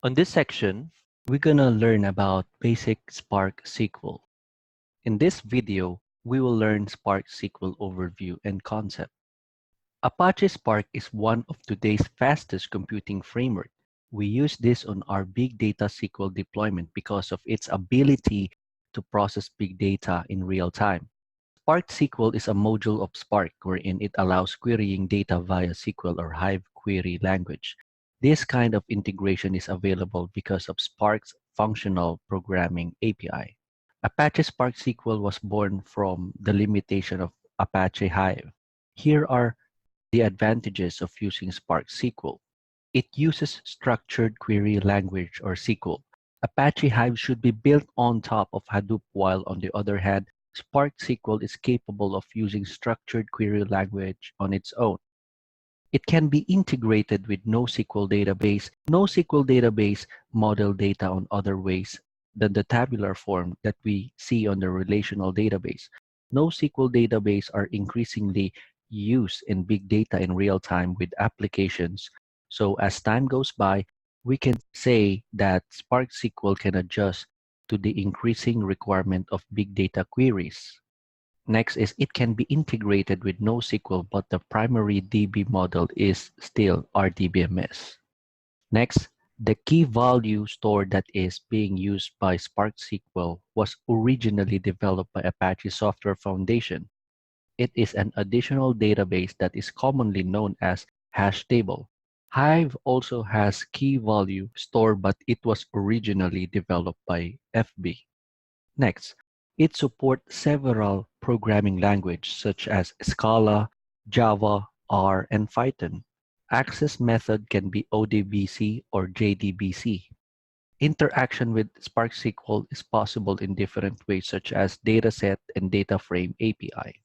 On this section, we're gonna learn about basic Spark SQL. In this video, we will learn Spark SQL overview and concept. Apache Spark is one of today's fastest computing framework. We use this on our big data SQL deployment because of its ability to process big data in real time. Spark SQL is a module of Spark wherein it allows querying data via SQL or Hive query language. This kind of integration is available because of Spark's functional programming API. Apache Spark SQL was born from the limitation of Apache Hive. Here are the advantages of using Spark SQL. It uses structured query language or SQL. Apache Hive should be built on top of Hadoop, while on the other hand, Spark SQL is capable of using structured query language on its own. It can be integrated with NoSQL database. NoSQL database model data on other ways than the tabular form that we see on the relational database. NoSQL database are increasingly used in big data in real time with applications. So as time goes by, we can say that Spark SQL can adjust to the increasing requirement of big data queries. Next is it can be integrated with NoSQL, but the primary DB model is still RDBMS. Next, the key value store that is being used by Spark SQL was originally developed by Apache Software Foundation. It is an additional database that is commonly known as hash table. Hive also has key value store, but it was originally developed by FB. Next, it supports several programming languages such as Scala, Java, R, and Python. Access method can be ODBC or JDBC. Interaction with Spark SQL is possible in different ways such as dataset and data frame API.